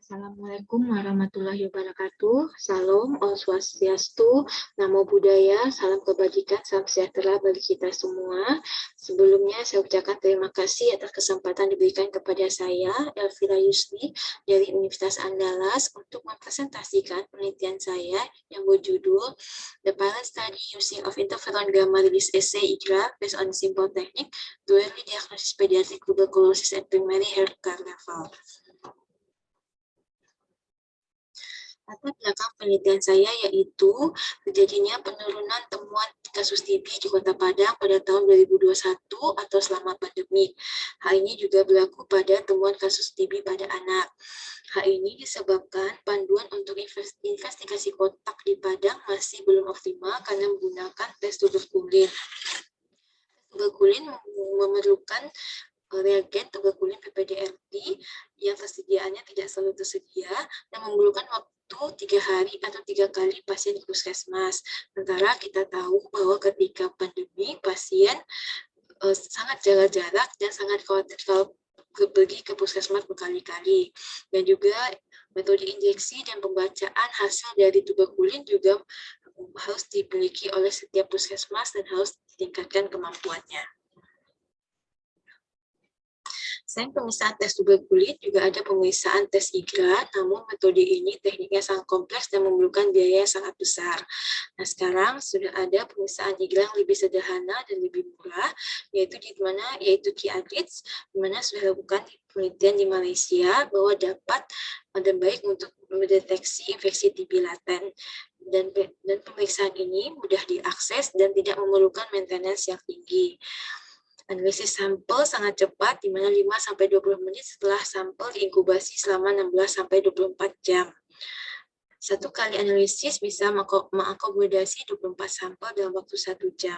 Assalamualaikum warahmatullahi wabarakatuh. Salam, Om Swastiastu, Namo Buddhaya, salam kebajikan, salam sejahtera bagi kita semua. Sebelumnya saya ucapkan terima kasih atas kesempatan diberikan kepada saya, Elvira Yusli, dari Universitas Andalas, untuk mempresentasikan penelitian saya yang berjudul The Pilot Study Using of Interferon Gamma Release Assay IGRA based on simple technique to early diagnosis pediatric tuberculosis at primary healthcare level. Latar belakang penelitian saya yaitu terjadinya penurunan temuan kasus TB di Kota Padang pada tahun 2021 atau selama pandemi. Hal ini juga berlaku pada temuan kasus TB pada anak. Hal ini disebabkan panduan untuk investigasi kontak di Padang masih belum optimal karena menggunakan tes tuberkulin. Tuberkulin memerlukan reagen tuberkulin PPDRT yang tersediaannya tidak selalu tersedia dan memerlukan waktu 3 hari atau 3 kali pasien di puskesmas. Sementara kita tahu bahwa ketika pandemi pasien sangat jaga jarak dan sangat khawatir kalau pergi ke puskesmas berkali-kali. Dan juga metode injeksi dan pembacaan hasil dari tuberkulin juga harus dimiliki oleh setiap puskesmas dan harus ditingkatkan kemampuannya. Selain pemeriksaan tes tuberkulin, juga ada pemeriksaan tes IGRA, namun metode ini tekniknya sangat kompleks dan memerlukan biaya yang sangat besar. Nah, sekarang sudah ada pemeriksaan IGRA yang lebih sederhana dan lebih murah, yaitu QIAGIDS, di mana sudah dilakukan penelitian di Malaysia bahwa dapat dan baik untuk mendeteksi infeksi TB laten. Dan pemeriksaan ini mudah diakses dan tidak memerlukan maintenance yang tinggi. Analisis sampel sangat cepat, di mana 5-20 menit setelah sampel diinkubasi selama 16-24 jam. Satu kali analisis bisa mengakomodasi 24 sampel dalam waktu 1 jam.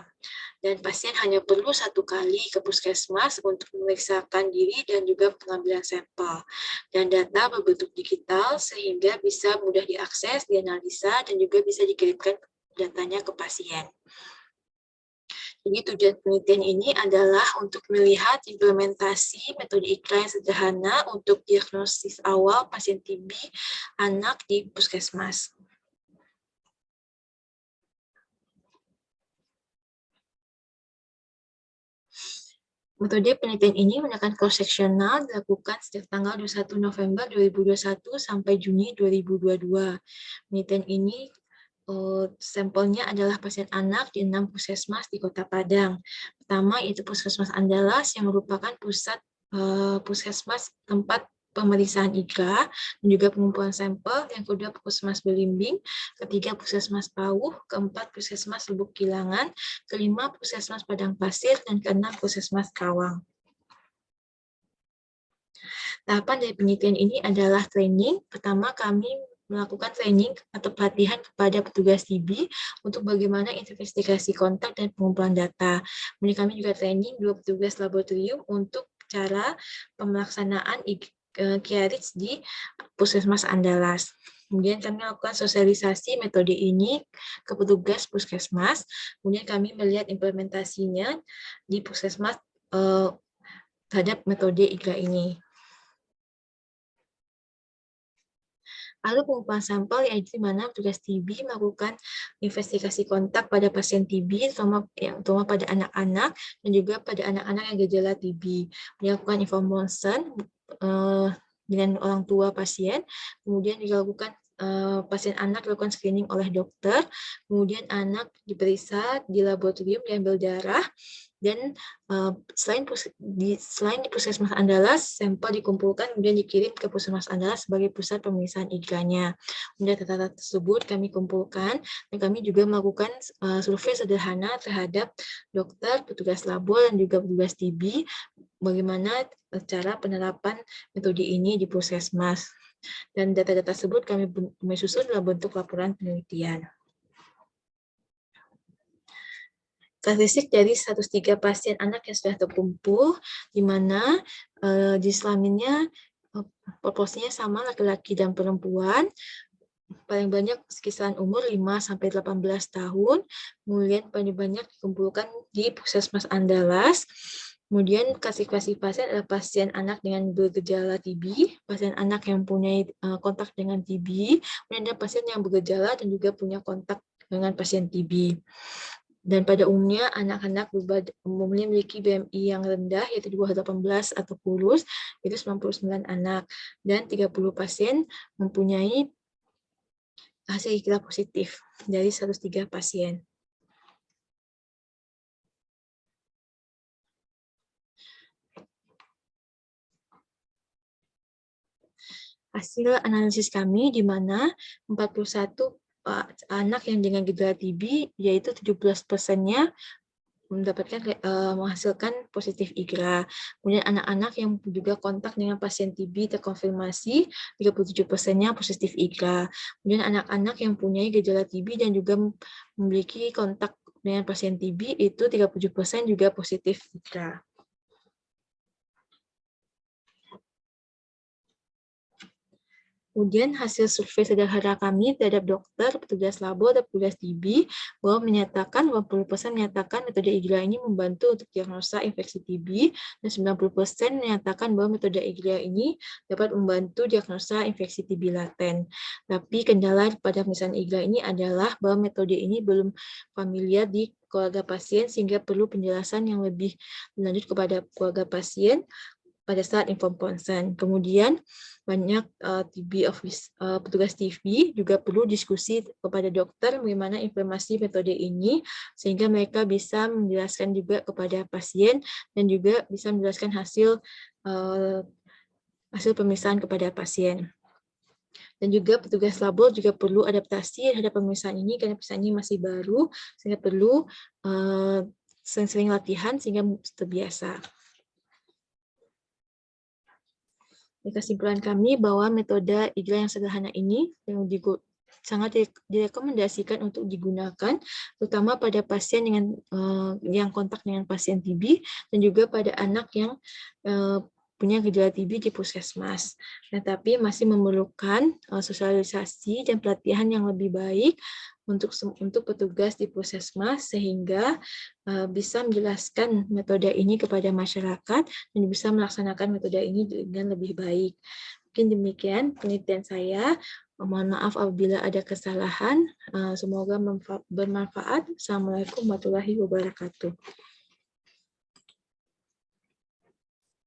Dan pasien hanya perlu 1 kali ke puskesmas untuk memeriksakan diri dan juga pengambilan sampel. Dan data berbentuk digital sehingga bisa mudah diakses, dianalisa, dan juga bisa dikirimkan datanya ke pasien. Jadi tujuan penelitian ini adalah untuk melihat implementasi metode IGRA yang sederhana untuk diagnosis awal pasien TB anak di puskesmas. Metode penelitian ini menggunakan cross-sectional dilakukan sejak tanggal 21 November 2021 sampai Juni 2022. Penelitian ini sampelnya adalah pasien anak di 6 puskesmas di Kota Padang. Pertama, yaitu Puskesmas Andalas yang merupakan pusat puskesmas tempat pemeriksaan IGRA dan juga pengumpulan sampel. Yang kedua, Puskesmas Belimbing. Ketiga, Puskesmas Pauh. Keempat, Puskesmas Lubuk Kilangan. Kelima, Puskesmas Padang Pasir. Dan keenam, Puskesmas Kawang. Tahapan dari penelitian ini adalah training. Pertama, kami melakukan training atau pelatihan kepada petugas TB untuk bagaimana investigasi kontak dan pengumpulan data. Kemudian kami juga training 2 petugas laboratorium untuk cara pemelaksanaan QIAGIDS di Puskesmas Andalas. Kemudian kami melakukan sosialisasi metode ini ke petugas puskesmas. Kemudian kami melihat implementasinya di puskesmas terhadap metode IGRA ini. Lalu pengumpulan sampel yaitu di mana petugas TB melakukan investigasi kontak pada pasien TB, terutama pada anak-anak dan juga pada anak-anak yang gejala TB. Melakukan informasi dengan orang tua pasien, kemudian dilakukan pasien anak dilakukan screening oleh dokter, kemudian anak diperiksa di laboratorium diambil darah, dan selain di Puskesmas Andalas, sampel dikumpulkan kemudian dikirim ke Puskesmas Andalas sebagai pusat pemeriksaan IGRA-nya. Kemudian data tersebut kami kumpulkan dan kami juga melakukan survei sederhana terhadap dokter, petugas labor, dan juga petugas TB bagaimana cara penerapan metode ini di puskesmas. Dan data-data tersebut kami susun dalam bentuk laporan penelitian. Karakteristik dari 103 pasien anak yang sudah terkumpul, di mana jenis kelaminnya proporsinya sama laki-laki dan perempuan, paling banyak kisaran umur 5-18 tahun, kemudian paling banyak dikumpulkan di Puskesmas Andalas, Kemudian klasifikasi pasien adalah pasien anak dengan bergejala TB, pasien anak yang mempunyai kontak dengan TB, kemudian ada pasien yang bergejala dan juga punya kontak dengan pasien TB. Dan pada umumnya anak-anak memiliki BMI yang rendah, yaitu di bawah 18 atau kurus, itu 99 anak. Dan 30 pasien mempunyai hasil IGRA positif dari 103 pasien. Hasil analisis kami di mana 41 anak yang dengan gejala TB, yaitu 17%-nya menghasilkan positif IGRA. Kemudian anak-anak yang juga kontak dengan pasien TB terkonfirmasi, 37%-nya positif IGRA. Kemudian anak-anak yang punya gejala TB dan juga memiliki kontak dengan pasien TB, itu 37% juga positif IGRA. Kemudian hasil survei sederhana kami terhadap dokter, petugas labor, dan petugas TB bahwa menyatakan 80% menyatakan metode IGRA ini membantu untuk diagnosa infeksi TB dan 90% menyatakan bahwa metode IGRA ini dapat membantu diagnosa infeksi TB laten. Tapi kendala pada pemeriksaan IGRA ini adalah bahwa metode ini belum familiar di keluarga pasien sehingga perlu penjelasan yang lebih lanjut kepada keluarga pasien pada saat informed consent. Kemudian banyak petugas TB juga perlu diskusi kepada dokter bagaimana implementasi metode ini sehingga mereka bisa menjelaskan juga kepada pasien dan juga bisa menjelaskan hasil pemeriksaan kepada pasien. Dan juga petugas labor juga perlu adaptasi terhadap pemeriksaan ini karena pemeriksaan ini masih baru sehingga perlu sering-sering latihan sehingga terbiasa. Kesimpulan kami bahwa metode IGRA yang sederhana ini yang sangat direkomendasikan untuk digunakan, terutama pada pasien dengan yang kontak dengan pasien TB dan juga pada anak yang punya gejala TB di puskesmas. Tetapi masih memerlukan sosialisasi dan pelatihan yang lebih baik untuk petugas di puskesmas sehingga bisa menjelaskan metode ini kepada masyarakat dan bisa melaksanakan metode ini dengan lebih baik. Mungkin demikian penelitian saya. Mohon maaf apabila ada kesalahan. Semoga bermanfaat. Assalamualaikum warahmatullahi wabarakatuh.